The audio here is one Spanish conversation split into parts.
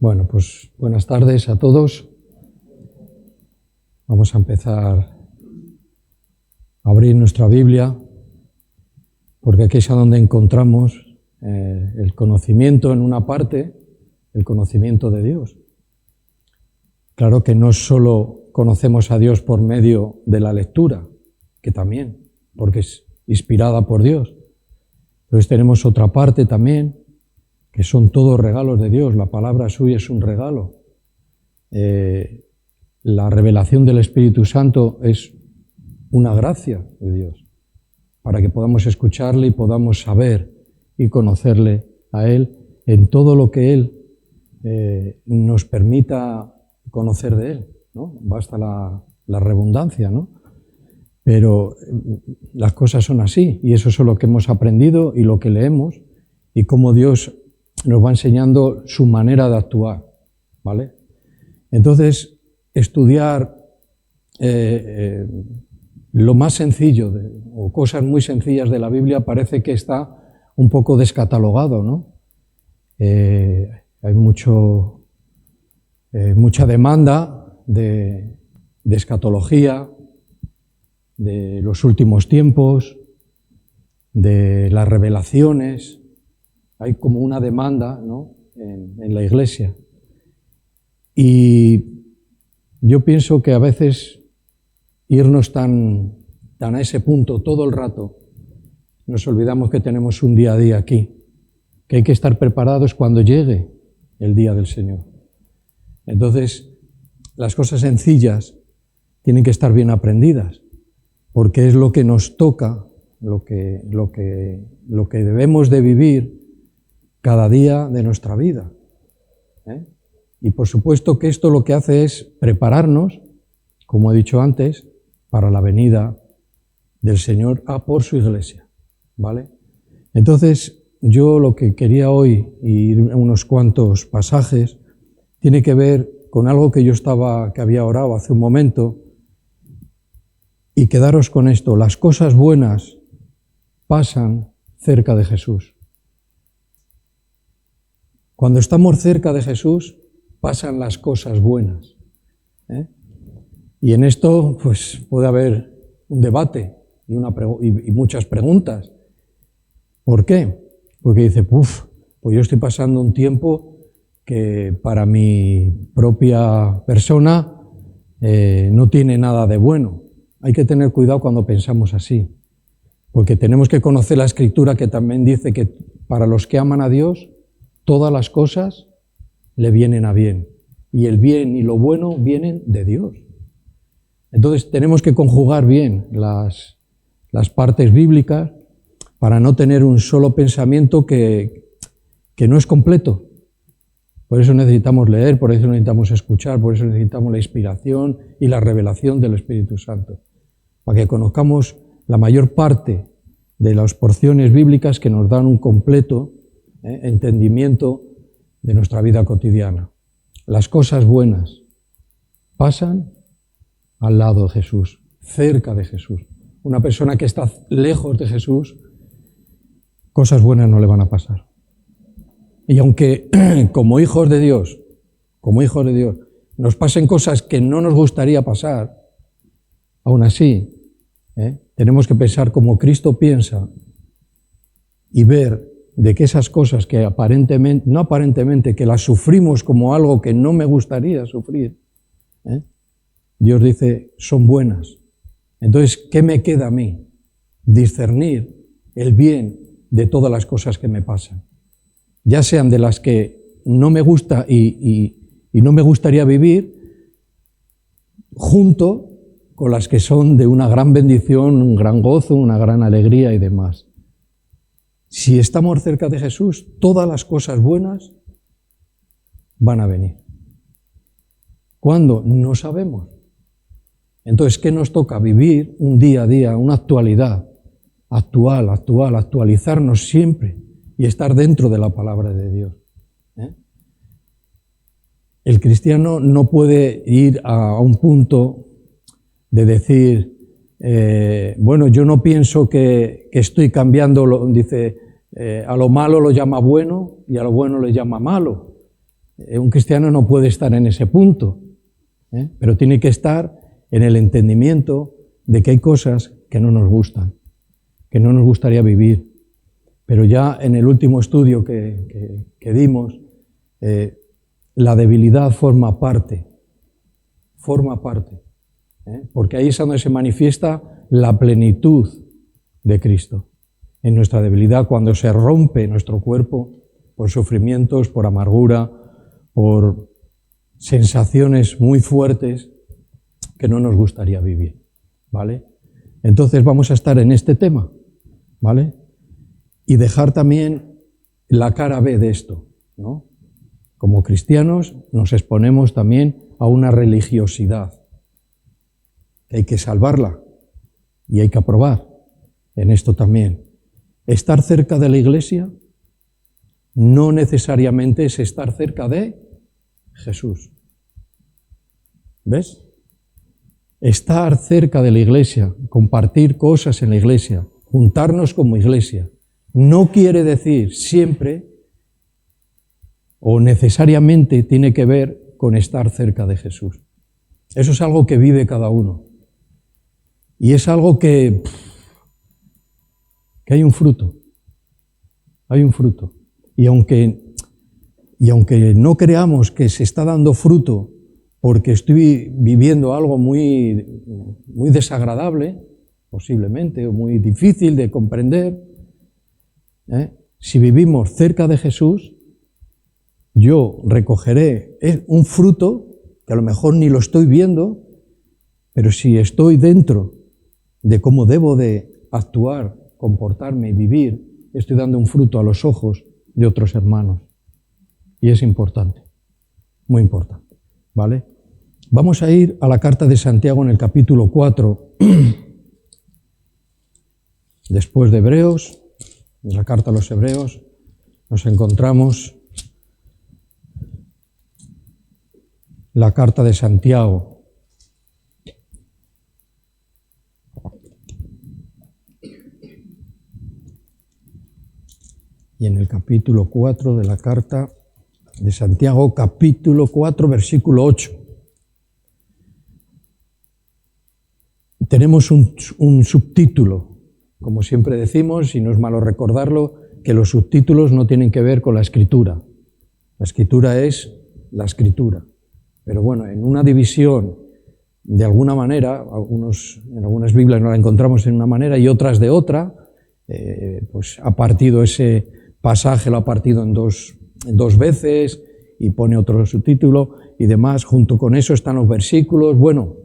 Bueno, pues buenas tardes a todos. Vamos a empezar a abrir nuestra Biblia, porque aquí es a donde encontramos el conocimiento en una parte, el conocimiento de Dios. Claro que no solo conocemos a Dios por medio de la lectura, que también, porque es inspirada por Dios. Entonces tenemos otra parte también, que son todos regalos de Dios. La palabra suya es un regalo. La revelación del Espíritu Santo es una gracia de Dios, para que podamos escucharle y podamos saber y conocerle a Él en todo lo que Él nos permita conocer de Él, ¿no? Basta la redundancia, ¿no? Pero las cosas son así, y eso es lo que hemos aprendido y lo que leemos, y cómo Dios nos va enseñando su manera de actuar, ¿vale? Entonces, estudiar lo más sencillo, o cosas muy sencillas de la Biblia, parece que está un poco descatalogado, ¿no? Hay mucha demanda de escatología, de los últimos tiempos, de las revelaciones. Hay como una demanda, ¿no?, en la Iglesia. Y yo pienso que a veces irnos tan a ese punto todo el rato, nos olvidamos que tenemos un día a día aquí, que hay que estar preparados cuando llegue el día del Señor. Entonces, las cosas sencillas tienen que estar bien aprendidas, porque es lo que nos toca, lo que debemos de vivir cada día de nuestra vida. Y por supuesto que esto lo que hace es prepararnos, como he dicho antes, para la venida del Señor por su Iglesia, ¿vale? Entonces, yo lo que quería hoy, y unos cuantos pasajes, tiene que ver con algo que había orado hace un momento, y quedaros con esto: las cosas buenas pasan cerca de Jesús. Cuando estamos cerca de Jesús, pasan las cosas buenas. Y en esto, pues, puede haber un debate y muchas preguntas. ¿Por qué? Porque dice, pues yo estoy pasando un tiempo que para mi propia persona no tiene nada de bueno. Hay que tener cuidado cuando pensamos así, porque tenemos que conocer la Escritura, que también dice que para los que aman a Dios, todas las cosas le vienen a bien, y el bien y lo bueno vienen de Dios. Entonces tenemos que conjugar bien las partes bíblicas para no tener un solo pensamiento que no es completo. Por eso necesitamos leer, por eso necesitamos escuchar, por eso necesitamos la inspiración y la revelación del Espíritu Santo, para que conozcamos la mayor parte de las porciones bíblicas que nos dan un completo entendimiento de nuestra vida cotidiana. Las cosas buenas pasan al lado de Jesús, cerca de Jesús. Una persona que está lejos de Jesús, cosas buenas no le van a pasar. Y aunque como hijos de Dios, nos pasen cosas que no nos gustaría pasar, aún así, tenemos que pensar como Cristo piensa y ver de que esas cosas que que las sufrimos como algo que no me gustaría sufrir, Dios dice, son buenas. Entonces, ¿qué me queda a mí? Discernir el bien de todas las cosas que me pasan, ya sean de las que no me gusta y no me gustaría vivir, junto con las que son de una gran bendición, un gran gozo, una gran alegría y demás. Si estamos cerca de Jesús, todas las cosas buenas van a venir. ¿Cuándo? No sabemos. Entonces, ¿qué nos toca? Vivir un día a día, una actualidad, actualizarnos siempre y estar dentro de la palabra de Dios. El cristiano no puede ir a un punto de decir, bueno, yo no pienso que estoy cambiando, dice, a lo malo lo llama bueno y a lo bueno le llama malo. Un cristiano no puede estar en ese punto, pero tiene que estar en el entendimiento de que hay cosas que no nos gustan, que no nos gustaría vivir. Pero ya en el último estudio que dimos, la debilidad forma parte, porque ahí es donde se manifiesta la plenitud de Cristo. En nuestra debilidad, cuando se rompe nuestro cuerpo por sufrimientos, por amargura, por sensaciones muy fuertes que no nos gustaría vivir, ¿vale? Entonces vamos a estar en este tema, ¿vale? Y dejar también la cara B de esto, ¿no? Como cristianos nos exponemos también a una religiosidad, que hay que salvarla y hay que aprobar en esto también. Estar cerca de la Iglesia no necesariamente es estar cerca de Jesús. ¿Ves? Estar cerca de la Iglesia, compartir cosas en la Iglesia, juntarnos como Iglesia, no quiere decir siempre o necesariamente tiene que ver con estar cerca de Jesús. Eso es algo que vive cada uno. Y es algo que hay un fruto. Hay un fruto. Y aunque no creamos que se está dando fruto porque estoy viviendo algo muy desagradable, posiblemente, o muy difícil de comprender, si vivimos cerca de Jesús, yo recogeré un fruto que a lo mejor ni lo estoy viendo, pero si estoy dentro de cómo debo de actuar, comportarme y vivir, estoy dando un fruto a los ojos de otros hermanos. Y es importante, muy importante, ¿vale? Vamos a ir a la carta de Santiago en el capítulo 4, después de Hebreos, en la carta a los Hebreos, nos encontramos la carta de Santiago. Y en el capítulo 4 de la carta de Santiago, capítulo 4, versículo 8. Tenemos un subtítulo, como siempre decimos, y no es malo recordarlo, que los subtítulos no tienen que ver con la escritura. La escritura es la escritura. Pero bueno, en una división, de alguna manera, en algunas Biblias no la encontramos en una manera y otras de otra, pues ha partido ese pasaje, lo ha partido en dos veces y pone otro subtítulo y demás. Junto con eso están los versículos. Bueno,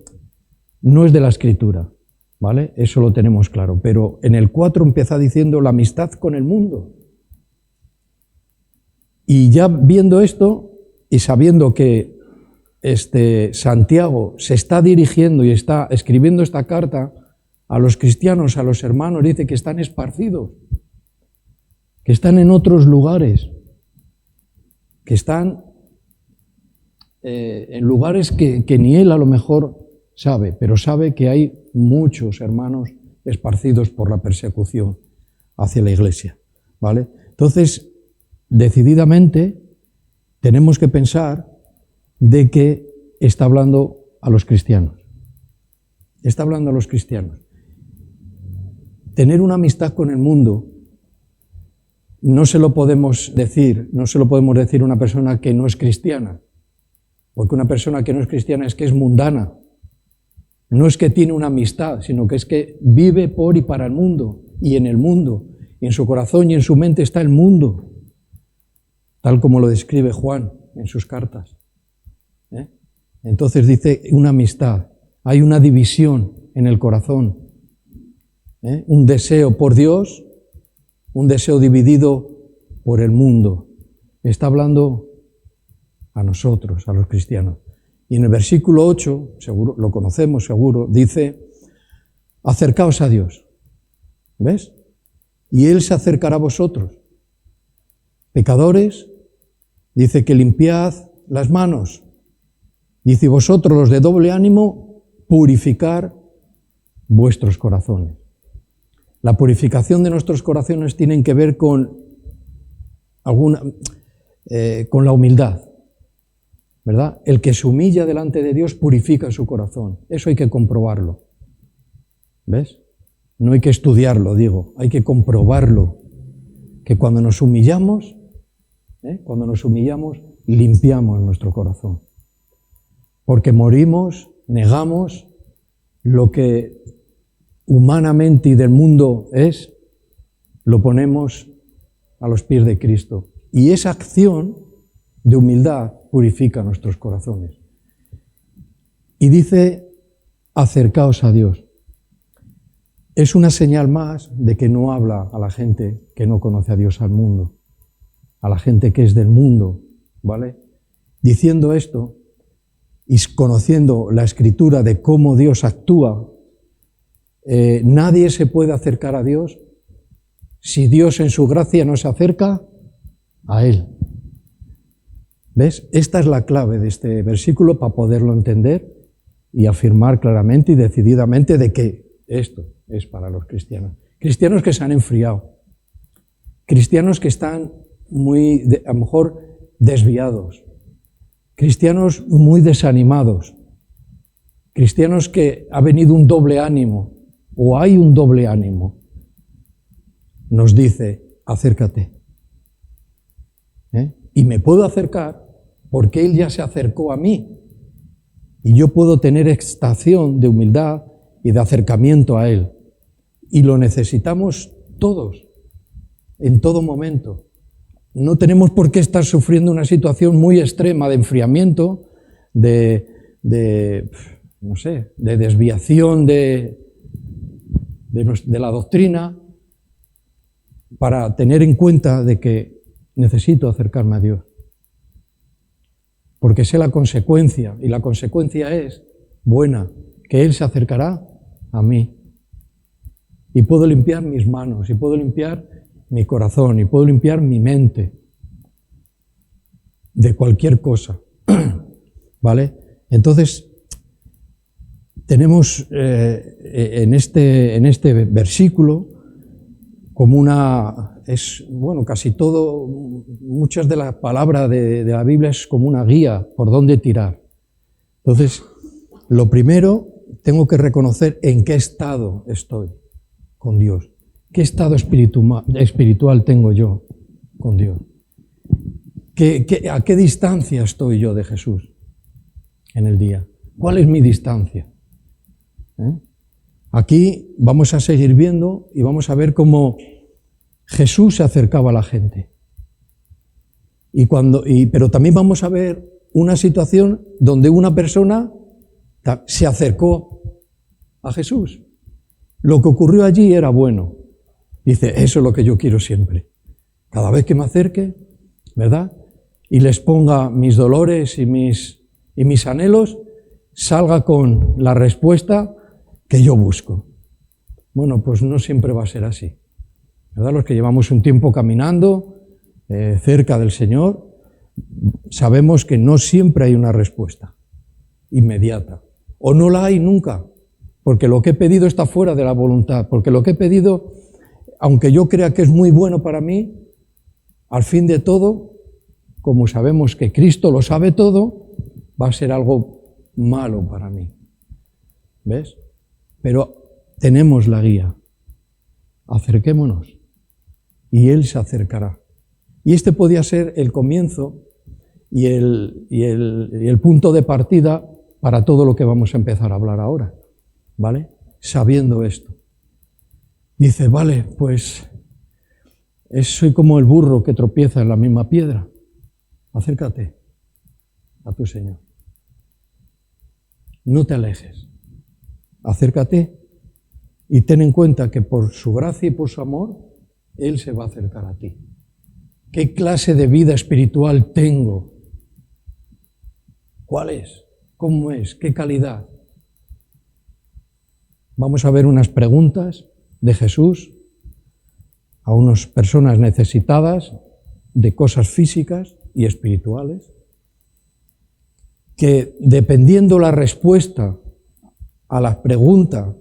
no es de la escritura, ¿vale? Eso lo tenemos claro. Pero en el 4 empieza diciendo la amistad con el mundo. Y ya viendo esto y sabiendo que Santiago se está dirigiendo y está escribiendo esta carta a los cristianos, a los hermanos, dice que están esparcidos, que están en otros lugares, que están en lugares que ni él a lo mejor sabe, pero sabe que hay muchos hermanos esparcidos por la persecución hacia la Iglesia, ¿vale? Entonces, decididamente, tenemos que pensar de que está hablando a los cristianos. Está hablando a los cristianos. Tener una amistad con el mundo no se lo podemos decir a una persona que no es cristiana, porque una persona que no es cristiana es que es mundana. No es que tiene una amistad, sino que es que vive por y para el mundo, y en el mundo, y en su corazón y en su mente está el mundo, tal como lo describe Juan en sus cartas. Entonces dice una amistad, hay una división en el corazón, un deseo por Dios, un deseo dividido por el mundo. Está hablando a nosotros, a los cristianos. Y en el versículo 8, seguro, lo conocemos seguro, dice, acercaos a Dios. ¿Ves? Y Él se acercará a vosotros. Pecadores, dice que limpiad las manos. Dice, y vosotros los de doble ánimo, purificar vuestros corazones. La purificación de nuestros corazones tiene que ver con la humildad. ¿verdad? El que se humilla delante de Dios purifica su corazón. Eso hay que comprobarlo. ¿Ves? No hay que estudiarlo, digo, hay que comprobarlo. Que cuando nos humillamos, limpiamos nuestro corazón. Porque morimos, negamos lo que humanamente y del mundo es, lo ponemos a los pies de Cristo. Y esa acción de humildad purifica nuestros corazones. Y dice, acercaos a Dios. Es una señal más de que no habla a la gente que no conoce a Dios, al mundo, a la gente que es del mundo, ¿vale? Diciendo esto y conociendo la Escritura de cómo Dios actúa, nadie se puede acercar a Dios si Dios en su gracia no se acerca a Él. ¿Ves? Esta es la clave de este versículo para poderlo entender y afirmar claramente y decididamente de que esto es para los cristianos. Cristianos que se han enfriado, cristianos que están muy, a lo mejor, desviados, cristianos muy desanimados, cristianos que ha venido un doble ánimo, o hay un doble ánimo. Nos dice, acércate. Y me puedo acercar porque Él ya se acercó a mí. Y yo puedo tener estación de humildad y de acercamiento a Él. Y lo necesitamos todos, en todo momento. No tenemos por qué estar sufriendo una situación muy extrema de enfriamiento, de desviación de la doctrina, para tener en cuenta de que necesito acercarme a Dios. Porque sé la consecuencia, y la consecuencia es buena, que Él se acercará a mí. Y puedo limpiar mis manos, y puedo limpiar mi corazón, y puedo limpiar mi mente de cualquier cosa. ¿Vale? Entonces, tenemos en este versículo como casi todo, muchas de las palabras de la Biblia es como una guía por dónde tirar. Entonces, lo primero, tengo que reconocer en qué estado estoy con Dios. ¿Qué estado espiritual tengo yo con Dios? ¿A qué distancia estoy yo de Jesús en el día? ¿Cuál es mi distancia? Aquí vamos a seguir viendo y vamos a ver cómo Jesús se acercaba a la gente. Pero también vamos a ver una situación donde una persona se acercó a Jesús. Lo que ocurrió allí era bueno. Dice, eso es lo que yo quiero siempre. Cada vez que me acerque, ¿verdad? Y les ponga mis dolores y mis anhelos, salga con la respuesta que yo busco. Bueno, pues no siempre va a ser así, ¿verdad? Los que llevamos un tiempo caminando cerca del Señor, sabemos que no siempre hay una respuesta inmediata, o no la hay nunca, porque lo que he pedido está fuera de la voluntad, porque lo que he pedido, aunque yo crea que es muy bueno para mí, al fin de todo, como sabemos que Cristo lo sabe todo, va a ser algo malo para mí. ¿Ves? Pero tenemos la guía. Acerquémonos y Él se acercará. Y este podía ser el comienzo y el punto de partida para todo lo que vamos a empezar a hablar ahora, ¿vale? Sabiendo esto. Dice, vale, pues soy como el burro que tropieza en la misma piedra. Acércate a tu Señor. No te alejes. Acércate y ten en cuenta que por su gracia y por su amor, Él se va a acercar a ti. ¿Qué clase de vida espiritual tengo? ¿Cuál es? ¿Cómo es? ¿Qué calidad? Vamos a ver unas preguntas de Jesús a unas personas necesitadas de cosas físicas y espirituales, que dependiendo la respuesta a la pregunta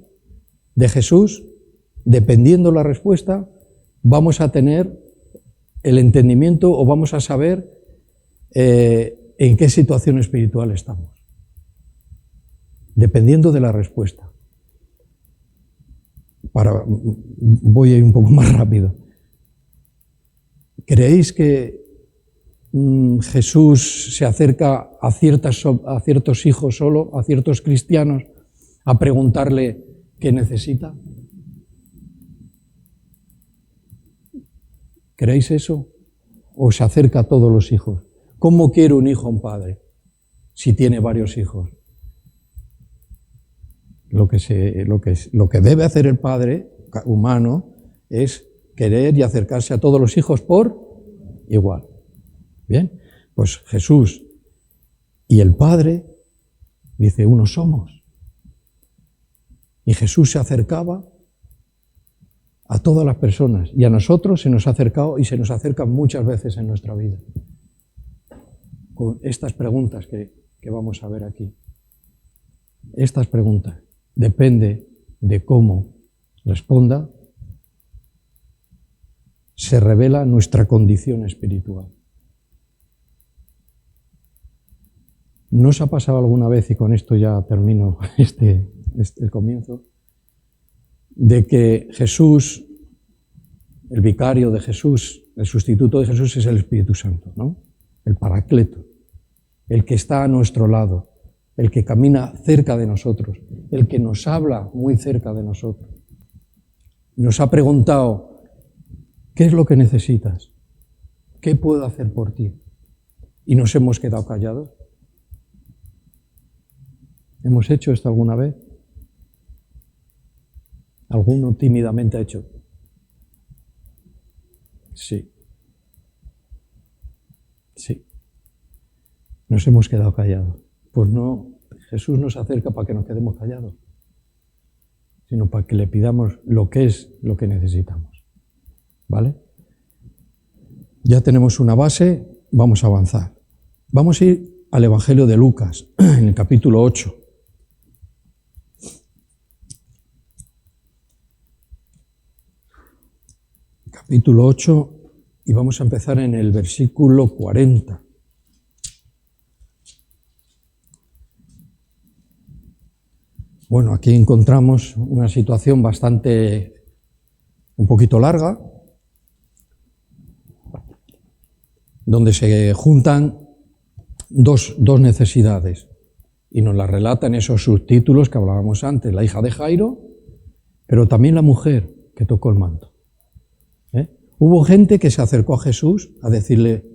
de Jesús, dependiendo la respuesta, vamos a tener el entendimiento o vamos a saber en qué situación espiritual estamos. Dependiendo de la respuesta. Voy a ir un poco más rápido. ¿Creéis que Jesús se acerca a ciertos hijos solo, a ciertos cristianos, a preguntarle qué necesita? ¿Creéis eso? ¿O se acerca a todos los hijos? ¿Cómo quiere un hijo a un padre si tiene varios hijos? Lo que debe hacer el padre humano es querer y acercarse a todos los hijos por igual. Bien, pues Jesús y el Padre, dice, uno somos. Y Jesús se acercaba a todas las personas, y a nosotros se nos ha acercado y se nos acerca muchas veces en nuestra vida, con estas preguntas que vamos a ver aquí. Estas preguntas, depende de cómo responda, se revela nuestra condición espiritual. ¿No os ha pasado alguna vez, y con esto ya termino el comienzo, de que Jesús, el vicario de Jesús, el sustituto de Jesús es el Espíritu Santo, ¿no? El Paracleto, el que está a nuestro lado, el que camina cerca de nosotros, el que nos habla muy cerca de nosotros. Nos ha preguntado, ¿qué es lo que necesitas? ¿Qué puedo hacer por ti? Y nos hemos quedado callados. ¿Hemos hecho esto alguna vez? ¿Alguno tímidamente ha hecho? Sí. Sí. Nos hemos quedado callados. Pues no, Jesús nos acerca para que nos quedemos callados, sino para que le pidamos lo que es lo que necesitamos. ¿Vale? Ya tenemos una base, vamos a avanzar. Vamos a ir al Evangelio de Lucas, en el capítulo 8. Capítulo 8, y vamos a empezar en el versículo 40. Bueno, aquí encontramos una situación un poquito larga, donde se juntan dos necesidades, y nos la relatan esos subtítulos que hablábamos antes, la hija de Jairo, pero también la mujer que tocó el manto. Hubo gente que se acercó a Jesús a decirle,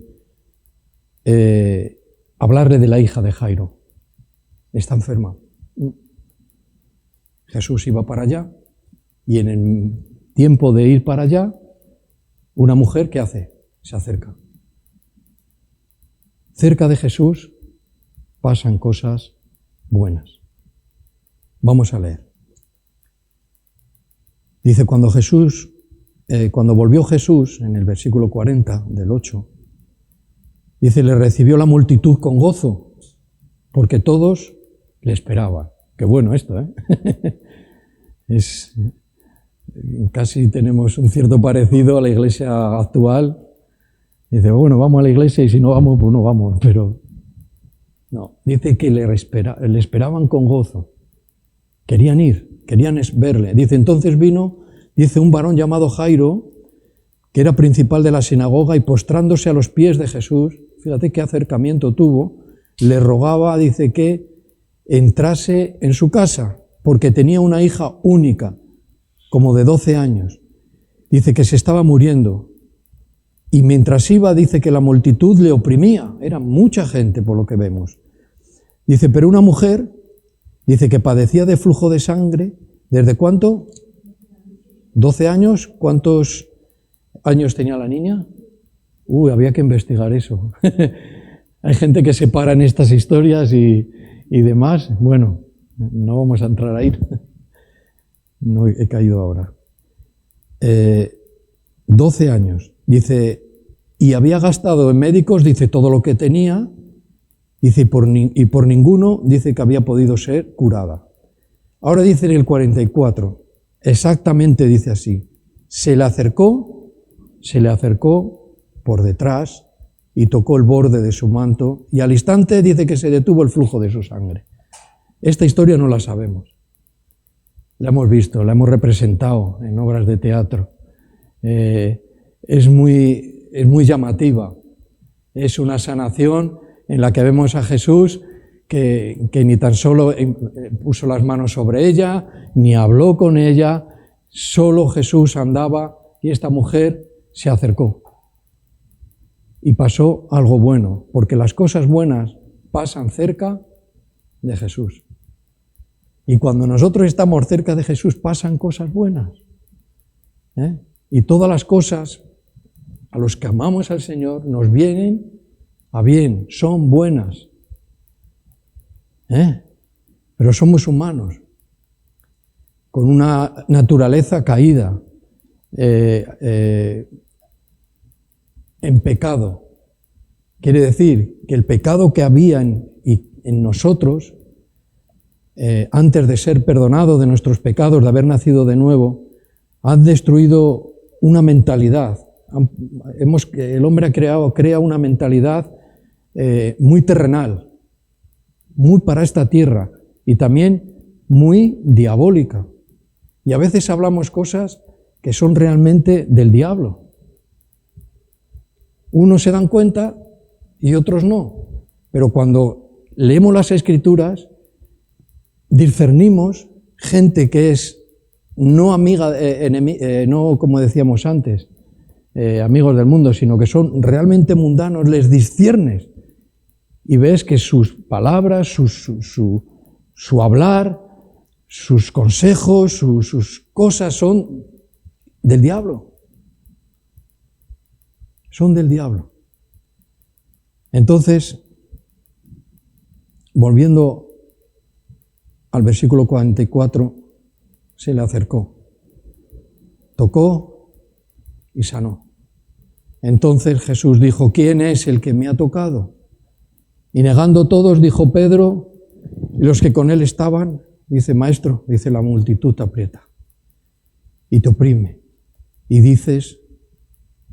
hablarle de la hija de Jairo, está enferma. Jesús iba para allá, y en el tiempo de ir para allá, una mujer, ¿qué hace? Se acerca. Cerca de Jesús pasan cosas buenas. Vamos a leer. Dice, cuando volvió Jesús, en el versículo 40 del 8, dice, le recibió la multitud con gozo, porque todos le esperaban. Qué bueno esto, ¿eh? Casi tenemos un cierto parecido a la iglesia actual. Dice, bueno, vamos a la iglesia y si no vamos, pues no vamos. Pero no, dice que le esperaban con gozo. Querían ir, querían verle. Dice, entonces vino, dice, un varón llamado Jairo, que era principal de la sinagoga, y postrándose a los pies de Jesús, fíjate qué acercamiento tuvo, le rogaba, dice, que entrase en su casa, porque tenía una hija única, como de 12 años. Dice que se estaba muriendo. Y mientras iba, dice que la multitud le oprimía. Era mucha gente por lo que vemos. Dice, pero una mujer, dice que padecía de flujo de sangre. ¿Desde cuánto? 12 años. ¿Cuántos años tenía la niña? Había que investigar eso. Hay gente que se para en estas historias y demás. Bueno, no vamos a entrar ahí. No he caído ahora. 12 años. Dice, y había gastado en médicos, dice, todo lo que tenía, dice, y por ninguno, dice, que había podido ser curada. Ahora dice en el 44, exactamente dice así, se le acercó por detrás y tocó el borde de su manto, y al instante dice que se detuvo el flujo de su sangre. Esta historia no la sabemos. La hemos visto, la hemos representado en obras de teatro. Es muy llamativa. Es una sanación en la que vemos a Jesús que ni tan solo puso las manos sobre ella, ni habló con ella, solo Jesús andaba y esta mujer se acercó. Y pasó algo bueno, porque las cosas buenas pasan cerca de Jesús. Y cuando nosotros estamos cerca de Jesús pasan cosas buenas. Y todas las cosas a los que amamos al Señor nos vienen a bien, son buenas. Pero somos humanos, con una naturaleza caída, en pecado. Quiere decir que el pecado que había en nosotros, antes de ser perdonado de nuestros pecados, de haber nacido de nuevo, han destruido una mentalidad. El hombre crea una mentalidad muy terrenal, muy para esta tierra y también muy diabólica. Y a veces hablamos cosas que son realmente del diablo. Unos se dan cuenta y otros no. Pero cuando leemos las Escrituras, discernimos gente que es no amiga, no como decíamos antes, amigos del mundo, sino que son realmente mundanos, les disciernes y ves que sus palabras, su hablar, sus consejos, sus cosas son del diablo. Son del diablo. Entonces, volviendo al versículo 44, se le acercó, tocó y sanó. Entonces Jesús dijo: ¿quién es el que me ha tocado? Y negando todos, dijo Pedro, y los que con él estaban, dice: Maestro, dice, la multitud te aprieta y te oprime. Y dices: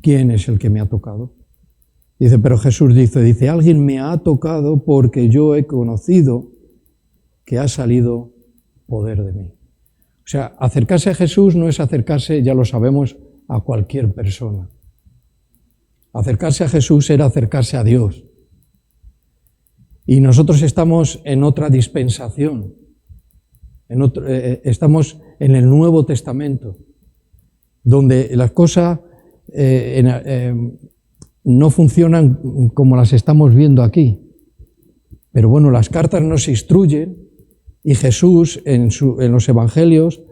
¿quién es el que me ha tocado? Dice, pero Jesús dice, alguien me ha tocado porque yo he conocido que ha salido poder de mí. O sea, acercarse a Jesús no es acercarse, ya lo sabemos, a cualquier persona. Acercarse a Jesús era acercarse a Dios. Y nosotros estamos en otra dispensación. Estamos en el Nuevo Testamento, donde las cosas no funcionan como las estamos viendo aquí. Pero bueno, las cartas nos instruyen y Jesús en los evangelios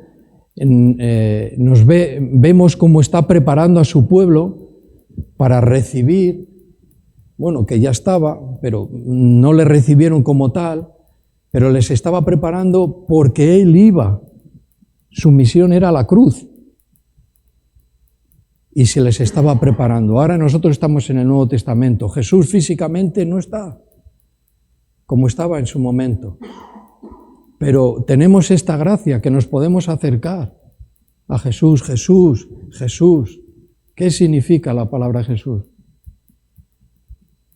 vemos cómo está preparando a su pueblo para recibir, bueno, que ya estaba, pero no le recibieron como tal, pero les estaba preparando porque Él iba. Su misión era la cruz. Y se les estaba preparando. Ahora nosotros estamos en el Nuevo Testamento. Jesús físicamente no está como estaba en su momento. Pero tenemos esta gracia que nos podemos acercar a Jesús. Jesús, Jesús. ¿Qué significa la palabra Jesús?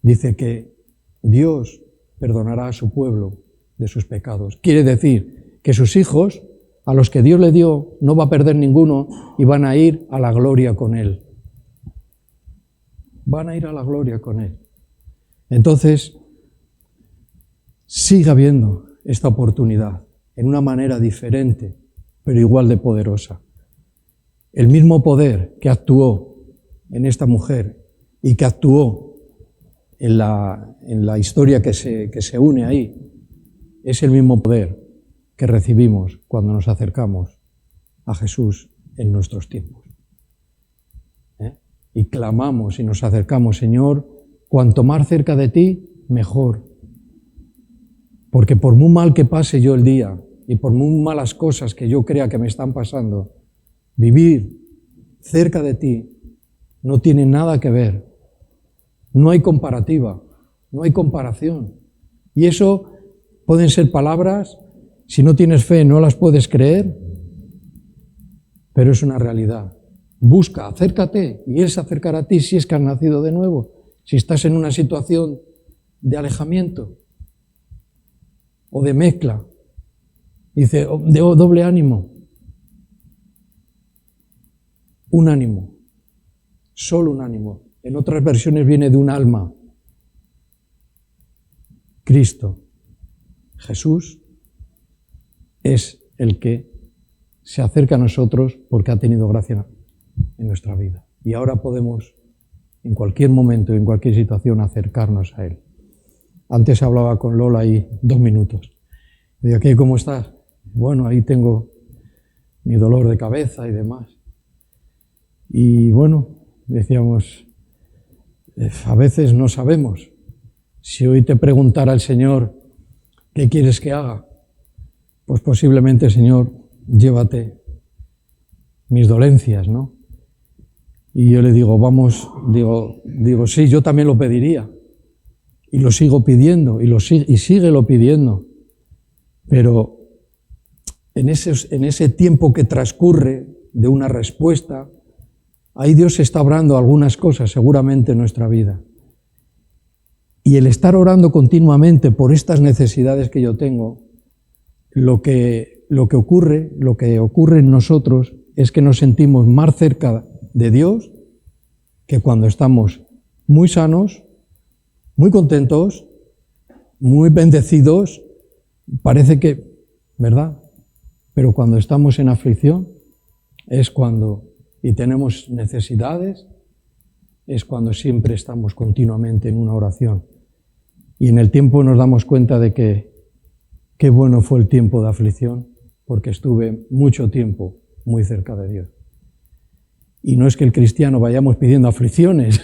Dice que Dios perdonará a su pueblo de sus pecados. Quiere decir que sus hijos, a los que Dios le dio, no va a perder ninguno y van a ir a la gloria con Él. Van a ir a la gloria con Él. Entonces, sigue habiendo esta oportunidad en una manera diferente, pero igual de poderosa. El mismo poder que actuó en esta mujer y que actuó en la historia que se une ahí, es el mismo poder que recibimos cuando nos acercamos a Jesús en nuestros tiempos. Y clamamos y nos acercamos: Señor, cuanto más cerca de ti, mejor. Porque por muy mal que pase yo el día y por muy malas cosas que yo crea que me están pasando, vivir cerca de ti no tiene nada que ver. No hay comparativa, no hay comparación. Y eso pueden ser palabras, si no tienes fe no las puedes creer, pero es una realidad. Busca, acércate, y Él se acercará a ti si es que has nacido de nuevo. Si estás en una situación de alejamiento o de mezcla, dice, de doble ánimo. Un ánimo, solo un ánimo. En otras versiones viene de un alma. Cristo, Jesús, es el que se acerca a nosotros porque ha tenido gracia en nuestra vida. Y ahora podemos, en cualquier momento, en cualquier situación, acercarnos a Él. Antes hablaba con Lola ahí 2 minutos. Digo, ¿qué? ¿Cómo estás? Bueno, ahí tengo mi dolor de cabeza y demás. Y bueno, decíamos, a veces no sabemos. Si hoy te preguntara el Señor, ¿qué quieres que haga? Pues posiblemente, Señor, llévate mis dolencias, ¿no? Y yo le digo, vamos, digo, sí, yo también lo pediría. Y lo sigo pidiendo, y síguelo pidiendo. Pero en ese tiempo que transcurre de una respuesta, ahí Dios está obrando algunas cosas seguramente en nuestra vida. Y el estar orando continuamente por estas necesidades que yo tengo, lo que ocurre en nosotros es que nos sentimos más cerca de Dios que cuando estamos muy sanos, muy contentos, muy bendecidos, parece que, ¿verdad? Pero cuando estamos en aflicción y tenemos necesidades, es cuando siempre estamos continuamente en una oración. Y en el tiempo nos damos cuenta de que qué bueno fue el tiempo de aflicción, porque estuve mucho tiempo muy cerca de Dios. Y no es que el cristiano vayamos pidiendo aflicciones,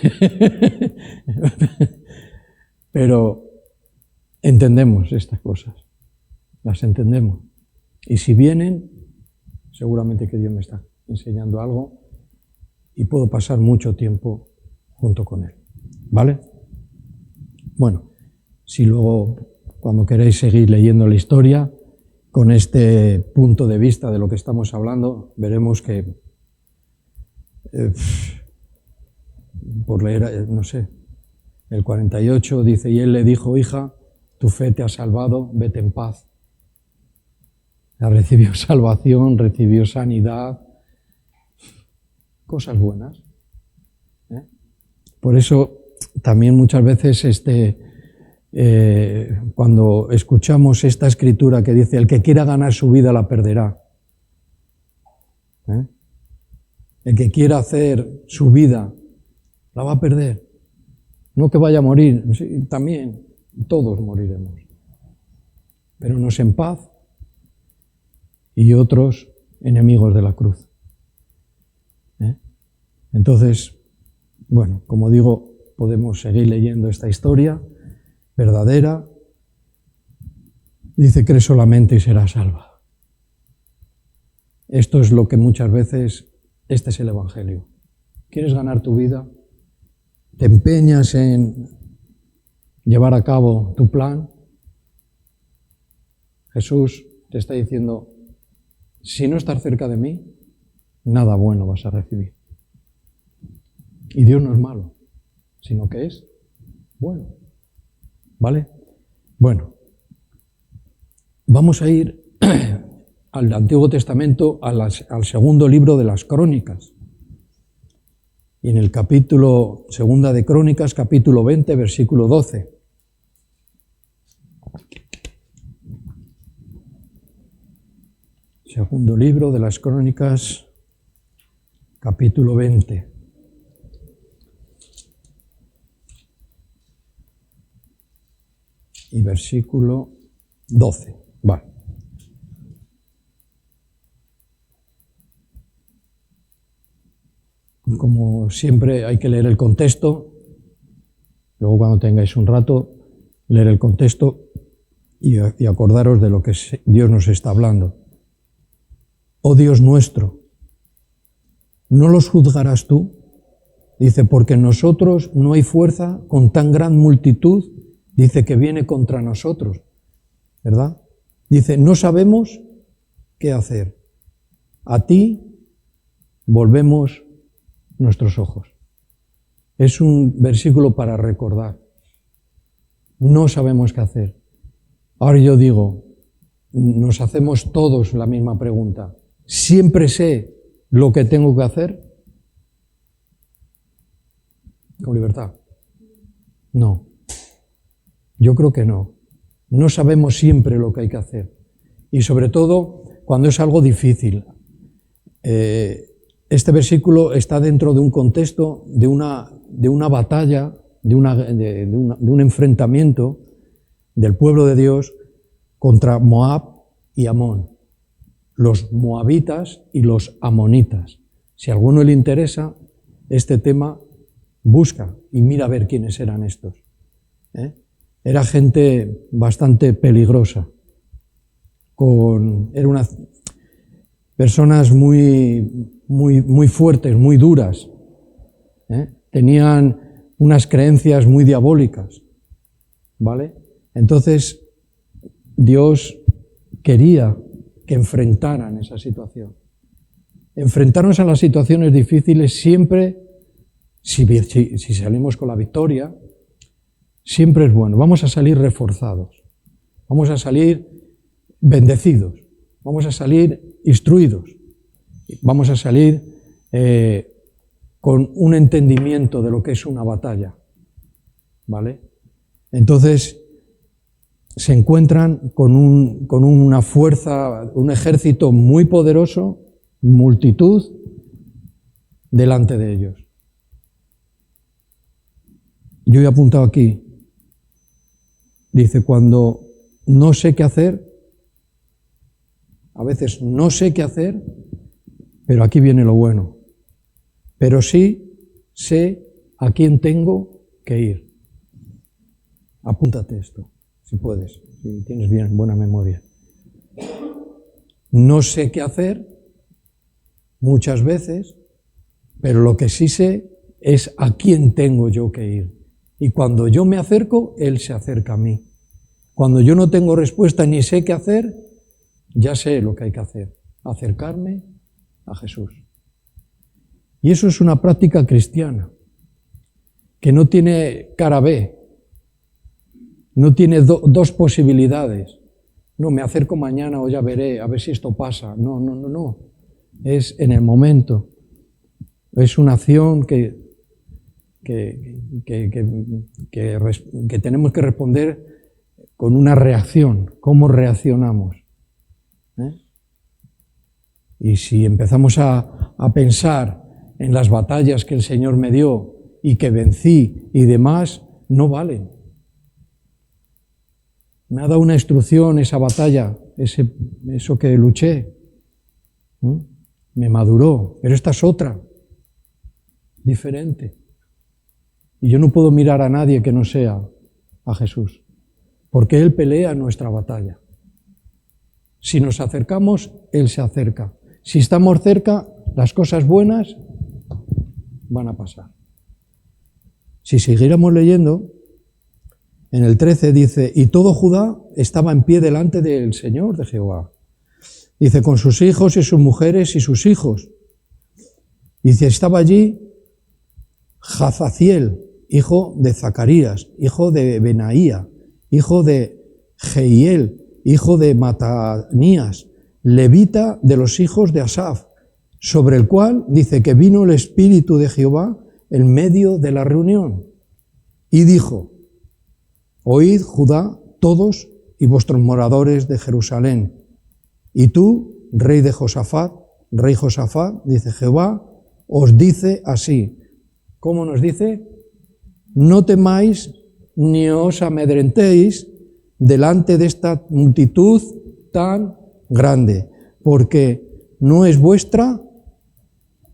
pero entendemos estas cosas, las entendemos. Y si vienen, seguramente que Dios me está enseñando algo y puedo pasar mucho tiempo junto con Él. ¿Vale? Bueno, si luego, cuando queréis seguir leyendo la historia, con este punto de vista de lo que estamos hablando, veremos que, por leer, no sé, el 48 dice, y él le dijo, hija, tu fe te ha salvado, vete en paz. Recibió salvación, recibió sanidad, cosas buenas. Por eso también muchas veces cuando escuchamos esta escritura que dice, el que quiera ganar su vida la perderá. El que quiera hacer su vida la va a perder. No que vaya a morir, sí, también todos moriremos. Pero unos en paz y otros enemigos de la cruz. Entonces, bueno, como digo, podemos seguir leyendo esta historia verdadera. Dice, cree solamente y serás salva. Esto es lo que muchas veces, este es el Evangelio. ¿Quieres ganar tu vida? ¿Te empeñas en llevar a cabo tu plan? Jesús te está diciendo, si no estás cerca de mí, nada bueno vas a recibir. Y Dios no es malo, sino que es bueno. ¿Vale? Bueno, vamos a ir al Antiguo Testamento, al segundo libro de las Crónicas. Y en el capítulo, segunda de Crónicas, capítulo 20, versículo 12. Segundo libro de las Crónicas, capítulo 20. Y versículo 12. Vale. Como siempre hay que leer el contexto, luego cuando tengáis un rato, leer el contexto y acordaros de lo que Dios nos está hablando. Oh Dios nuestro, ¿no los juzgarás tú? Dice, porque en nosotros no hay fuerza con tan gran multitud, dice que viene contra nosotros, ¿verdad? Dice, no sabemos qué hacer. A ti volvemos nuestros ojos. es un versículo para recordar. No sabemos qué hacer. Ahora yo digo, nos hacemos todos la misma pregunta. ¿Siempre sé lo que tengo que hacer? ¿Con libertad? No. Yo creo que no. No sabemos siempre lo que hay que hacer. Y sobre todo cuando es algo difícil. Este versículo está dentro de un contexto de una batalla, de un enfrentamiento del pueblo de Dios contra Moab y Amón, los moabitas y los amonitas. Si a alguno le interesa este tema, busca y mira a ver quiénes eran estos. Era gente bastante peligrosa, eran unas personas muy fuertes, muy duras. Tenían unas creencias muy diabólicas, ¿vale? Entonces, Dios quería que enfrentaran esa situación. Enfrentarnos a las situaciones difíciles siempre, si salimos con la victoria, siempre es bueno. Vamos a salir reforzados, vamos a salir bendecidos, vamos a salir instruidos, vamos a salir con un entendimiento de lo que es una batalla, ¿vale? Entonces se encuentran con una fuerza, un ejército muy poderoso, multitud, delante de ellos. Yo he apuntado aquí, dice, cuando no sé qué hacer, a veces no sé qué hacer, pero aquí viene lo bueno. Pero sí sé a quién tengo que ir. Apúntate esto, si puedes, si tienes buena memoria. No sé qué hacer muchas veces, pero lo que sí sé es a quién tengo yo que ir. Y cuando yo me acerco, Él se acerca a mí. Cuando yo no tengo respuesta ni sé qué hacer, ya sé lo que hay que hacer, acercarme a Jesús. Y eso es una práctica cristiana, que no tiene cara B, no tiene dos posibilidades. No, me acerco mañana o ya veré, a ver si esto pasa. No. Es en el momento. Es una acción que tenemos que responder con una reacción. ¿Cómo reaccionamos? Y si empezamos a pensar en las batallas que el Señor me dio y que vencí y demás, no valen. Me ha dado una instrucción esa batalla, eso que luché. Me maduró, pero esta es otra, diferente. Y yo no puedo mirar a nadie que no sea a Jesús, porque Él pelea nuestra batalla. Si nos acercamos, Él se acerca. Si estamos cerca, las cosas buenas van a pasar. Si siguiéramos leyendo, en el 13 dice, y todo Judá estaba en pie delante del Señor, de Jehová. Dice, con sus hijos y sus mujeres y sus hijos. Dice, estaba allí Jazaziel, hijo de Zacarías, hijo de Benaía, hijo de Jehiel, hijo de Matanías, levita de los hijos de Asaf, sobre el cual dice que vino el Espíritu de Jehová en medio de la reunión. Y dijo, oíd Judá todos y vuestros moradores de Jerusalén. Y tú, rey Josafat, dice Jehová, os dice así. ¿Cómo nos dice? No temáis ni os amedrentéis delante de esta multitud tan grande, porque no es vuestra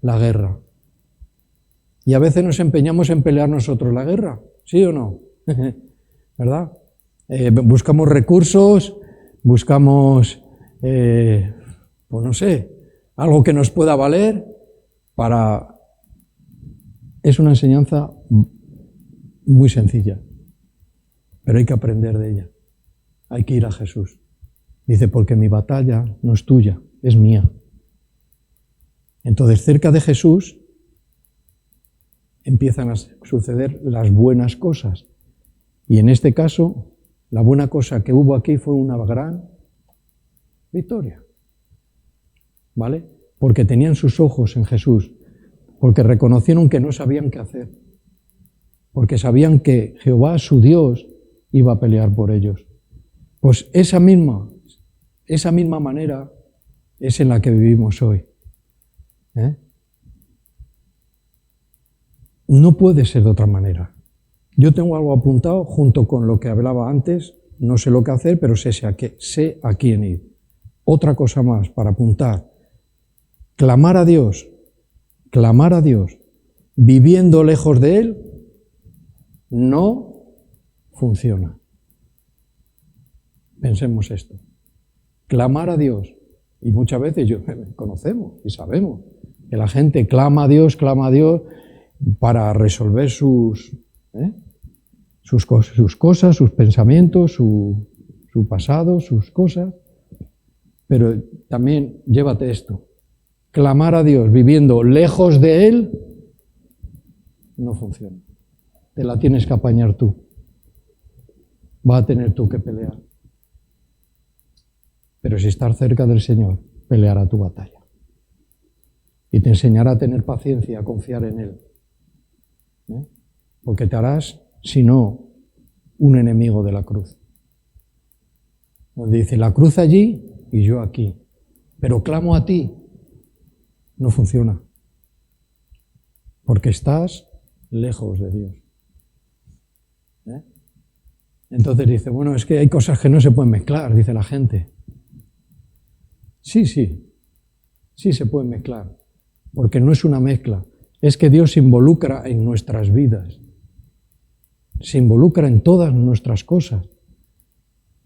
la guerra. Y a veces nos empeñamos en pelear nosotros la guerra, ¿sí o no? ¿Verdad? Buscamos recursos, buscamos, pues no sé, algo que nos pueda valer para... Es una enseñanza muy sencilla, pero hay que aprender de ella. Hay que ir a Jesús. Dice, porque mi batalla no es tuya, es mía. Entonces, cerca de Jesús empiezan a suceder las buenas cosas. Y en este caso, la buena cosa que hubo aquí fue una gran victoria. ¿Vale? Porque tenían sus ojos en Jesús, porque reconocieron que no sabían qué hacer, porque sabían que Jehová, su Dios, iba a pelear por ellos. Pues esa misma manera es en la que vivimos hoy. No puede ser de otra manera. Yo tengo algo apuntado junto con lo que hablaba antes, no sé lo que hacer, pero sé a quién ir. Otra cosa más para apuntar. Clamar a Dios, viviendo lejos de Él, no funciona. Pensemos esto. Clamar a Dios, y muchas veces conocemos y sabemos que la gente clama a Dios para resolver sus cosas, sus pensamientos, su pasado, sus cosas. Pero también llévate esto. Clamar a Dios viviendo lejos de Él no funciona. Te la tienes que apañar tú. Vas a tener tú que pelear. Pero si estás cerca del Señor, peleará tu batalla. Y te enseñará a tener paciencia, a confiar en Él. Porque te harás, si no, un enemigo de la cruz. Donde dice, la cruz allí y yo aquí. Pero clamo a ti. No funciona. Porque estás lejos de Dios. Entonces dice, bueno, es que hay cosas que no se pueden mezclar, dice la gente. Sí se pueden mezclar. Porque no es una mezcla. Es que Dios se involucra en nuestras vidas. Se involucra en todas nuestras cosas.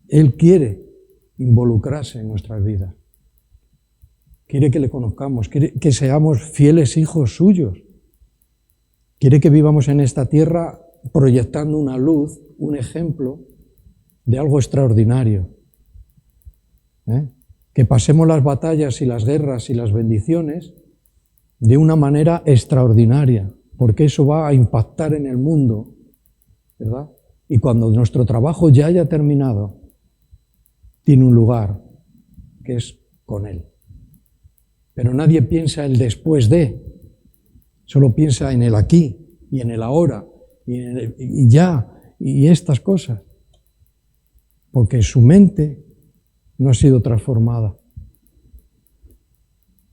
Él quiere involucrarse en nuestras vidas. Quiere que le conozcamos, quiere que seamos fieles hijos suyos. Quiere que vivamos en esta tierra proyectando una luz, un ejemplo de algo extraordinario. Que pasemos las batallas y las guerras y las bendiciones de una manera extraordinaria, porque eso va a impactar en el mundo, ¿verdad? Y cuando nuestro trabajo ya haya terminado, tiene un lugar que es con Él. Pero nadie piensa el después de, solo piensa en el aquí y en el ahora y ya y estas cosas, porque su mente no ha sido transformada.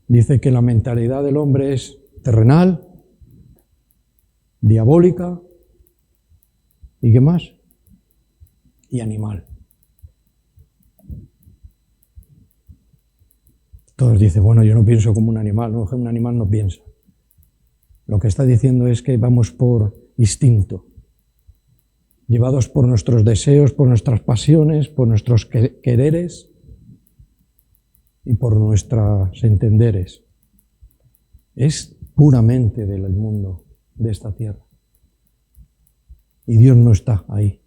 Dice que la mentalidad del hombre es terrenal, diabólica y ¿qué más? Y animal. Todos dicen, bueno, yo no pienso como un animal. No, un animal no piensa. Lo que está diciendo es que vamos por instinto, llevados por nuestros deseos, por nuestras pasiones, por nuestros quereres y por nuestros entenderes. Es puramente del mundo, de esta tierra. Y Dios no está ahí,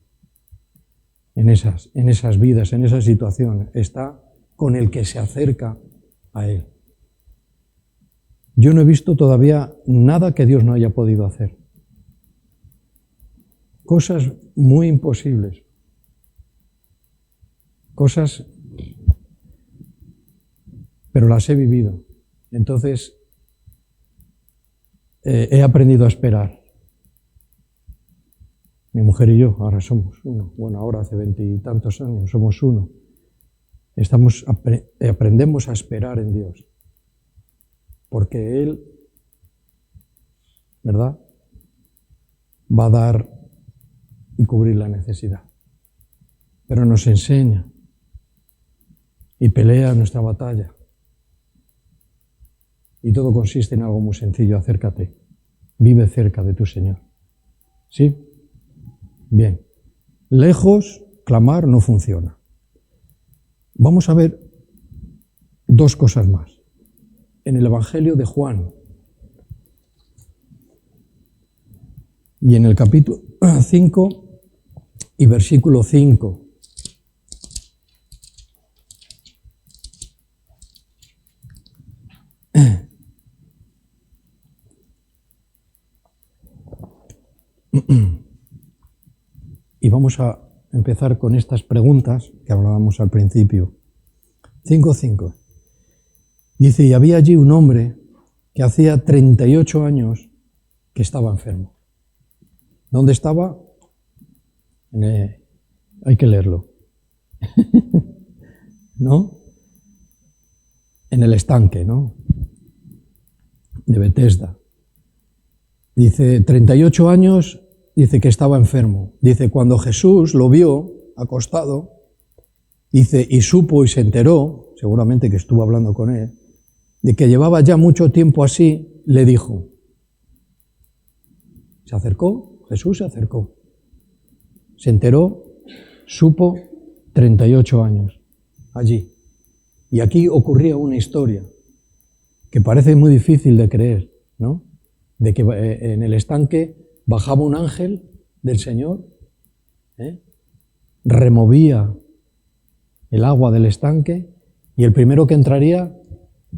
en esas vidas, en esas situaciones. Está con el que se acerca a Él. Yo no he visto todavía nada que Dios no haya podido hacer. Cosas muy imposibles. Cosas, pero las he vivido. Entonces, he aprendido a esperar. Mi mujer y yo ahora somos uno. Bueno, ahora hace 20 y tantos años somos uno. Aprendemos a esperar en Dios. Porque Él, ¿verdad?, va a dar y cubrir la necesidad. Pero nos enseña y pelea nuestra batalla. Y todo consiste en algo muy sencillo: acércate, vive cerca de tu Señor. ¿Sí? Bien. Lejos, clamar no funciona. Vamos a ver dos cosas más. En el Evangelio de Juan y en el capítulo 5 y versículo 5. Y vamos a empezar con estas preguntas que hablábamos al principio. 5:5. Dice, y había allí un hombre que hacía 38 años que estaba enfermo. ¿Dónde estaba? Hay que leerlo. ¿No? En el estanque, ¿no? De Betesda. Dice, 38 años, dice que estaba enfermo. Dice, cuando Jesús lo vio acostado, dice, y supo y se enteró, seguramente que estuvo hablando con él, de que llevaba ya mucho tiempo así, le dijo. Se acercó, Jesús se acercó. Se enteró, supo, 38 años, allí. Y aquí ocurría una historia que parece muy difícil de creer, ¿no? De que en el estanque bajaba un ángel del Señor, removía el agua del estanque y el primero que entraría,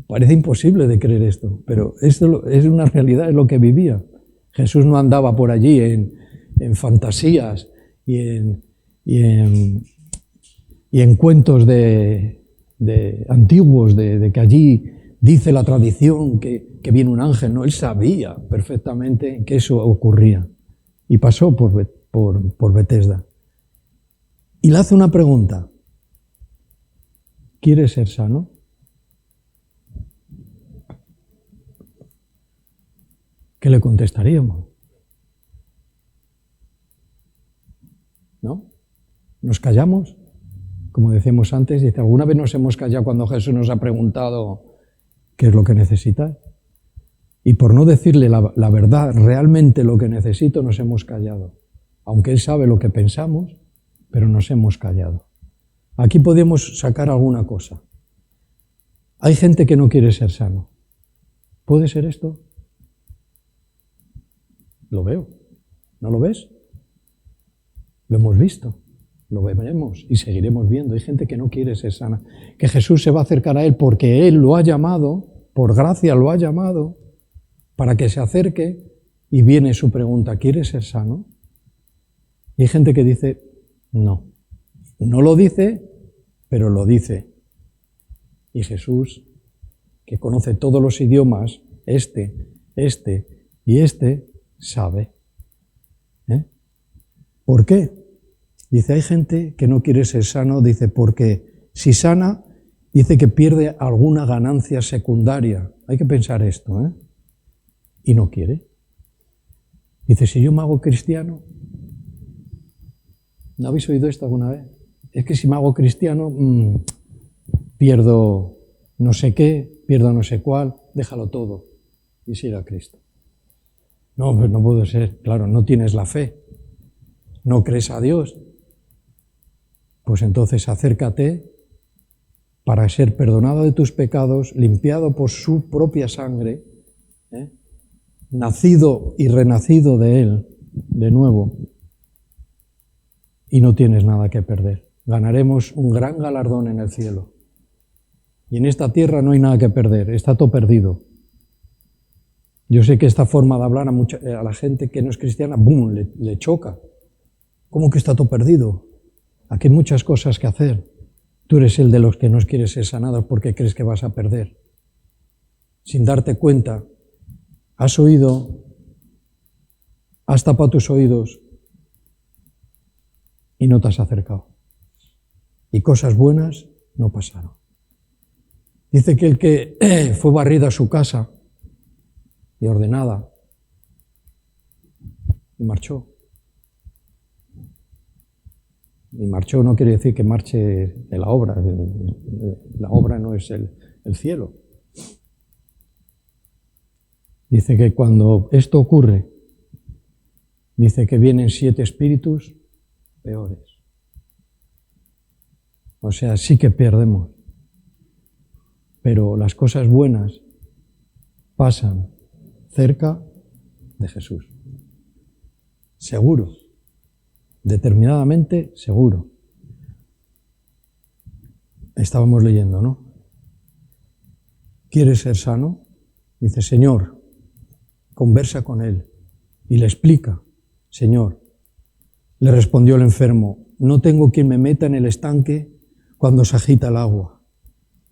parece imposible de creer esto, pero esto es una realidad, es lo que vivía. Jesús no andaba por allí en fantasías y en cuentos antiguos de que allí dice la tradición que viene un ángel. No, él sabía perfectamente que eso ocurría y pasó por Betesda. Y le hace una pregunta. ¿Quieres ser sano? ¿Qué le contestaríamos? ¿No? ¿Nos callamos? Como decíamos antes, dice, ¿alguna vez nos hemos callado cuando Jesús nos ha preguntado qué es lo que necesitas? Y por no decirle la verdad, realmente lo que necesito, nos hemos callado. Aunque Él sabe lo que pensamos, pero nos hemos callado. Aquí podemos sacar alguna cosa. Hay gente que no quiere ser sano. ¿Puede ser esto? Lo veo. ¿No lo ves? Lo hemos visto. Lo veremos y seguiremos viendo. Hay gente que no quiere ser sana. Que Jesús se va a acercar a él porque Él lo ha llamado, por gracia lo ha llamado, para que se acerque y viene su pregunta, ¿quieres ser sano? Y hay gente que dice, no. No lo dice, pero lo dice. Y Jesús, que conoce todos los idiomas, este y este, sabe. ¿Por qué? Dice, hay gente que no quiere ser sano, dice, porque si sana, dice que pierde alguna ganancia secundaria. Hay que pensar esto, y no quiere. Dice, si yo me hago cristiano, ¿no habéis oído esto alguna vez? Es que si me hago cristiano, pierdo no sé qué, pierdo no sé cuál, déjalo todo y siga a Cristo. No, pues no puede ser, claro, no tienes la fe, no crees a Dios. Pues entonces acércate para ser perdonado de tus pecados, limpiado por su propia sangre, nacido y renacido de Él, de nuevo, y no tienes nada que perder. Ganaremos un gran galardón en el cielo. Y en esta tierra no hay nada que perder, está todo perdido. Yo sé que esta forma de hablar a la gente que no es cristiana, ¡bum!, le choca. ¿Cómo que está todo perdido? Aquí hay muchas cosas que hacer. Tú eres el de los que no quieres ser sanados porque crees que vas a perder. Sin darte cuenta, has oído, has tapado tus oídos y no te has acercado. Y cosas buenas no pasaron. Dice que el que fue barrida a su casa y ordenada y marchó. Y marchó no quiere decir que marche de la obra. La obra no es el cielo. Dice que cuando esto ocurre, dice que vienen 7 espíritus peores. O sea, sí que perdemos. Pero las cosas buenas pasan cerca de Jesús. Seguro. Determinadamente seguro. Estábamos leyendo, ¿no? ¿Quieres ser sano? Dice, Señor, conversa con él y le explica Señor, le respondió el enfermo, no tengo quien me meta en el estanque cuando se agita el agua.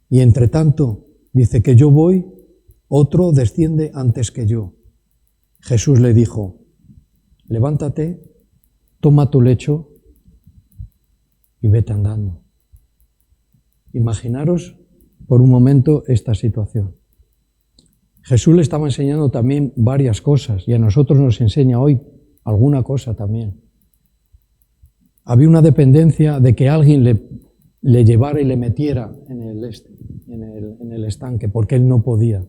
Y entre tanto, dice que yo voy, otro desciende antes que yo. Jesús le dijo, levántate, toma tu lecho y vete andando. Imaginaros por un momento esta situación. Jesús le estaba enseñando también varias cosas y a nosotros nos enseña hoy alguna cosa también. Había una dependencia de que alguien le llevara y le metiera en el estanque, porque él no podía.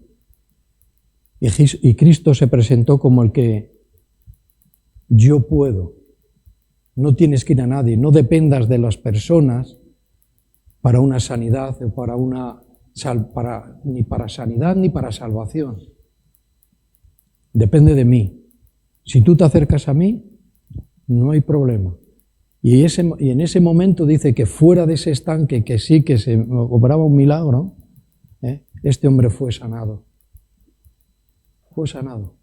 Y Cristo se presentó como el que yo puedo. No tienes que ir a nadie, no dependas de las personas para una sanidad o ni para sanidad ni para salvación. Depende de mí. Si tú te acercas a mí, no hay problema. Y en ese momento dice que fuera de ese estanque, que sí que se obraba un milagro, este hombre fue sanado. Fue sanado.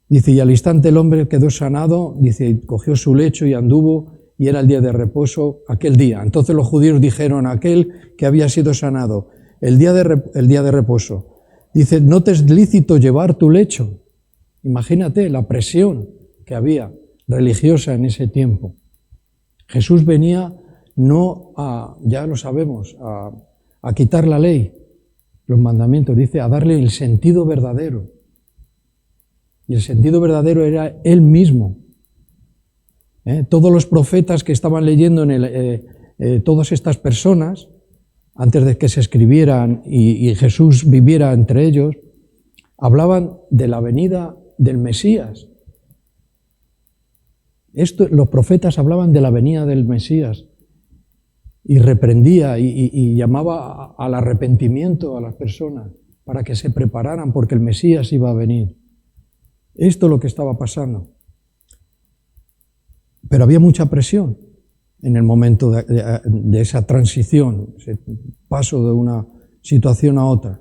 Dice, y al instante el hombre quedó sanado, dice, cogió su lecho y anduvo, y era el día de reposo aquel día. Entonces los judíos dijeron a aquel que había sido sanado, el día de reposo. Dice, ¿no te es lícito llevar tu lecho? Imagínate la presión que había religiosa en ese tiempo. Jesús venía no a, ya lo sabemos, a quitar la ley, los mandamientos, dice, a darle el sentido verdadero. Y el sentido verdadero era Él mismo. Todos los profetas que estaban leyendo todas estas personas, antes de que se escribieran y Jesús viviera entre ellos, hablaban de la venida del Mesías. Los profetas hablaban de la venida del Mesías y reprendía y llamaba al arrepentimiento a las personas para que se prepararan porque el Mesías iba a venir. Esto es lo que estaba pasando. Pero había mucha presión en el momento de esa transición, ese paso de una situación a otra.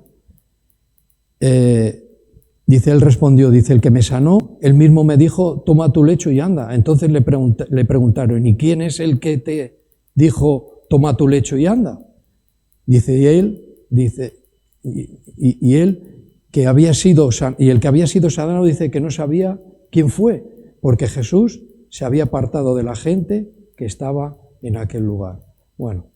Dice, él respondió, dice, el que me sanó, él mismo me dijo, toma tu lecho y anda. Entonces le preguntaron, ¿y quién es el que te dijo, toma tu lecho y anda? Dice, y él, que había sido y el que había sido sanado dice que no sabía quién fue, porque Jesús se había apartado de la gente que estaba en aquel lugar. Bueno,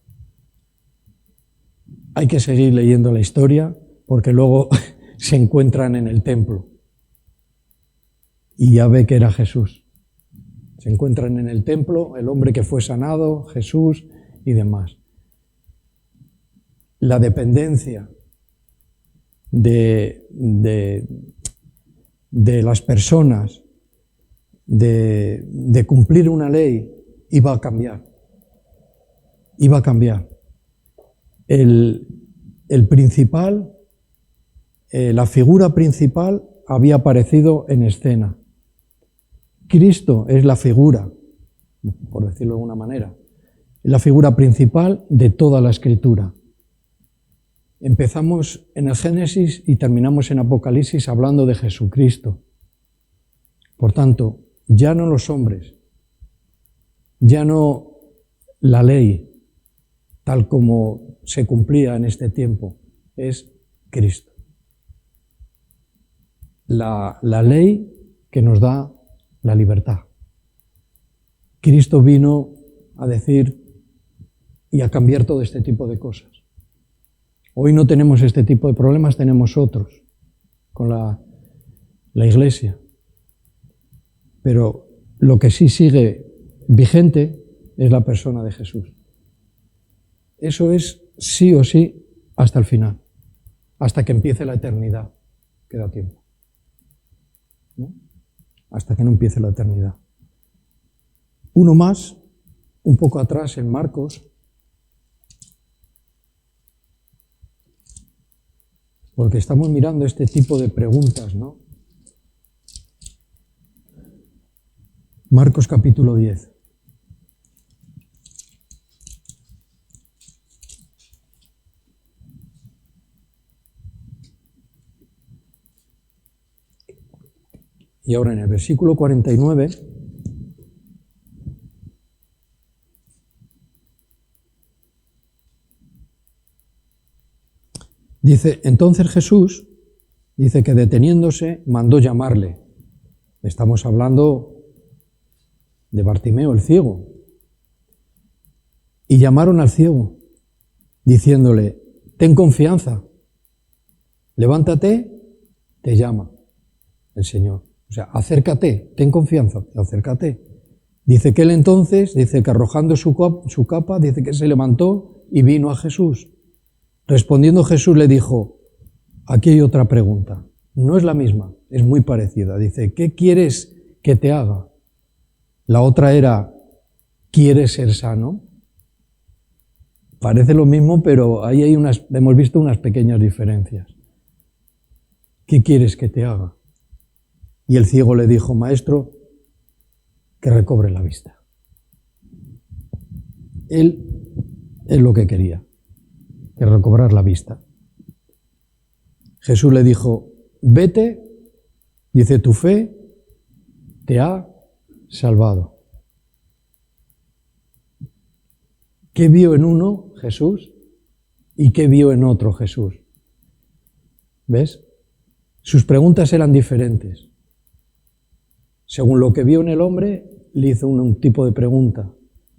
hay que seguir leyendo la historia porque luego se encuentran en el templo y ya ve que era Jesús. Se encuentran en el templo el hombre que fue sanado, Jesús y demás. La dependencia de las personas de cumplir una ley iba a cambiar. Iba a cambiar. El principal, la figura principal había aparecido en escena. Cristo es la figura, por decirlo de alguna manera, es la figura principal de toda la Escritura. Empezamos en el Génesis y terminamos en Apocalipsis hablando de Jesucristo. Por tanto, ya no los hombres, ya no la ley, tal como se cumplía en este tiempo, es Cristo. La ley que nos da la libertad. Cristo vino a decir y a cambiar todo este tipo de cosas. Hoy no tenemos este tipo de problemas, tenemos otros con la Iglesia. Pero lo que sí sigue vigente es la persona de Jesús. Eso es sí o sí hasta el final, hasta que empiece la eternidad. Queda tiempo, ¿no? Hasta que no empiece la eternidad. Uno más, un poco atrás en Marcos, porque estamos mirando este tipo de preguntas, ¿no? Marcos capítulo 10. Y ahora en el versículo 49, dice, entonces Jesús, dice que deteniéndose, mandó llamarle. Estamos hablando de Bartimeo, el ciego. Y llamaron al ciego, diciéndole, ten confianza, levántate, te llama el Señor. O sea, acércate, ten confianza, acércate. Dice que él entonces, dice que arrojando su capa, dice que se levantó y vino a Jesús. Respondiendo Jesús le dijo, aquí hay otra pregunta, no es la misma, es muy parecida. Dice, ¿qué quieres que te haga? La otra era, ¿quieres ser sano? Parece lo mismo, pero ahí hemos visto unas pequeñas diferencias. ¿Qué quieres que te haga? Y el ciego le dijo, maestro, que recobre la vista. Él es lo que quería, que recobrar la vista. Jesús le dijo, vete, dice, tu fe te ha salvado. ¿Qué vio en uno Jesús y qué vio en otro Jesús? ¿Ves? Sus preguntas eran diferentes. Según lo que vio en el hombre, le hizo un tipo de pregunta.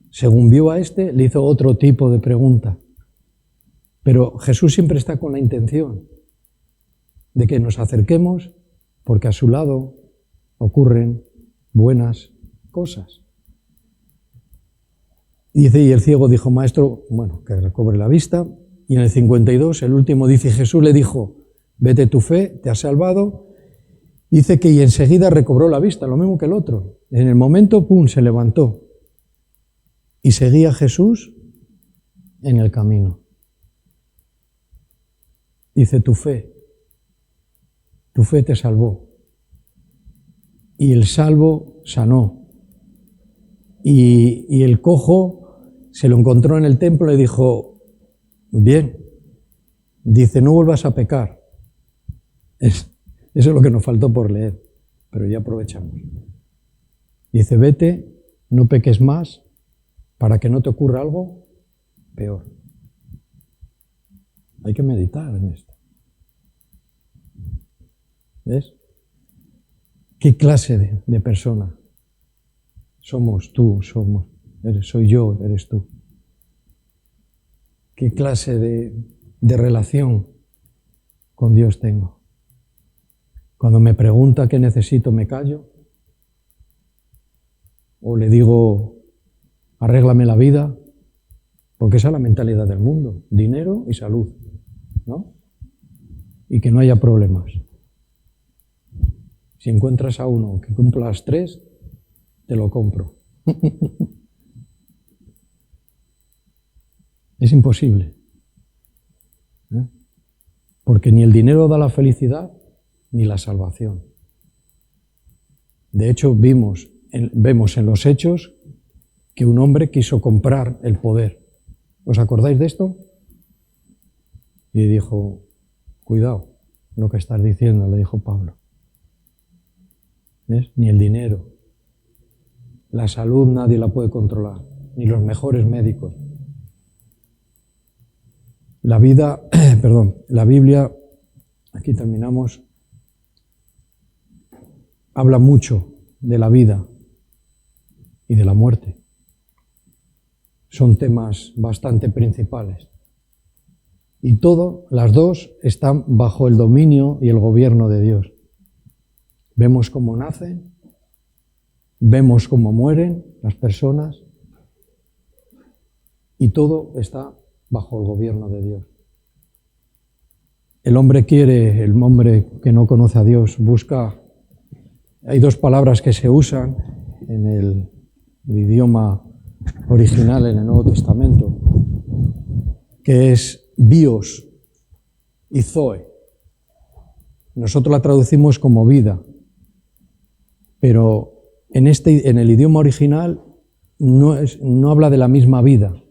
Según vio a este, le hizo otro tipo de pregunta. Pero Jesús siempre está con la intención de que nos acerquemos porque a su lado ocurren buenas cosas. Dice, y el ciego dijo, maestro, bueno, que recobre la vista. Y en el 52, el último, dice, Jesús le dijo, vete, tu fe te ha salvado. Dice que y enseguida recobró la vista, lo mismo que el otro. En el momento, pum, se levantó. Y seguía Jesús en el camino. Dice, tu fe te salvó. Y el salvo sanó. Y el cojo se lo encontró en el templo y dijo, bien, dice, no vuelvas a pecar. Eso es lo que nos faltó por leer, pero ya aprovechamos. Dice, vete, no peques más, para que no te ocurra algo peor. Hay que meditar en esto. ¿Ves? ¿Qué clase de persona somos tú, soy yo, eres tú? ¿Qué clase de relación con Dios tengo? Cuando me pregunta qué necesito, me callo. O le digo, arréglame la vida, porque esa es la mentalidad del mundo, dinero y salud, ¿no? Y que no haya problemas. Si encuentras a uno que cumpla las 3, te lo compro. Es imposible. Porque ni el dinero da la felicidad, ni la salvación. De hecho, vemos en los hechos que un hombre quiso comprar el poder. ¿Os acordáis de esto? Y dijo, cuidado lo que estás diciendo, le dijo Pablo. ¿Ves? Ni el dinero. La salud nadie la puede controlar, ni los mejores médicos. La Biblia, aquí terminamos, habla mucho de la vida y de la muerte. Son temas bastante principales. Y las dos están bajo el dominio y el gobierno de Dios. Vemos cómo nacen, vemos cómo mueren las personas y todo está bajo el gobierno de Dios. El hombre que no conoce a Dios, busca. Hay dos palabras que se usan en el idioma original en el Nuevo Testamento, que es bios y zoe. Nosotros la traducimos como vida, pero en el idioma original no habla de la misma vida.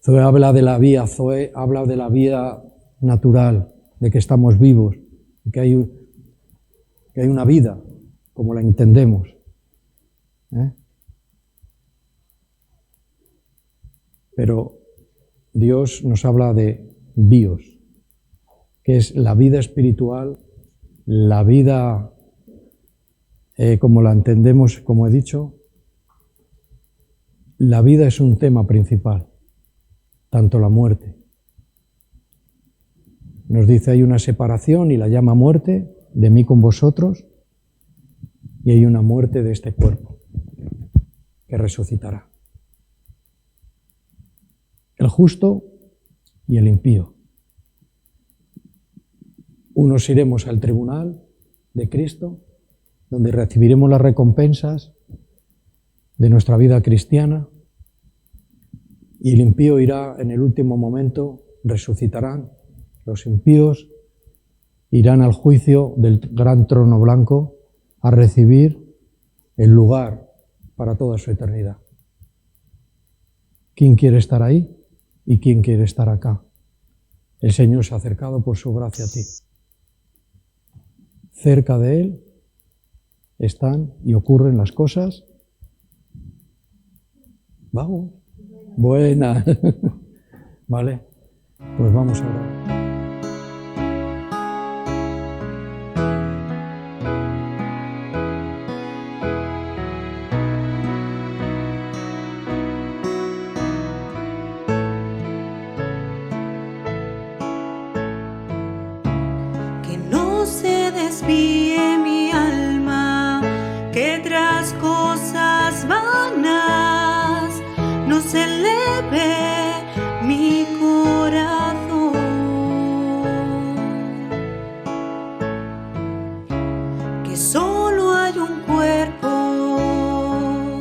Zoe habla de la vida, zoe habla de la vida natural, de que estamos vivos, de que hay que hay una vida como la entendemos. Pero Dios nos habla de bios, que es la vida espiritual, la vida como la entendemos, como he dicho. La vida es un tema principal, tanto la muerte. Nos dice, hay una separación y la llama muerte de mí con vosotros, y hay una muerte de este cuerpo que resucitará. El justo y el impío. Unos iremos al tribunal de Cristo, donde recibiremos las recompensas de nuestra vida cristiana, y el impío irá en el último momento, resucitarán. Los impíos irán al juicio del gran trono blanco a recibir el lugar para toda su eternidad. ¿Quién quiere estar ahí y quién quiere estar acá? El Señor se ha acercado por su gracia a ti. Cerca de Él están y ocurren las cosas. Vamos. Buena. Vale. Pues vamos a orar. Que no se desvíe mi alma, que tras cosas vanas no se eleve mi corazón. Que solo hay un cuerpo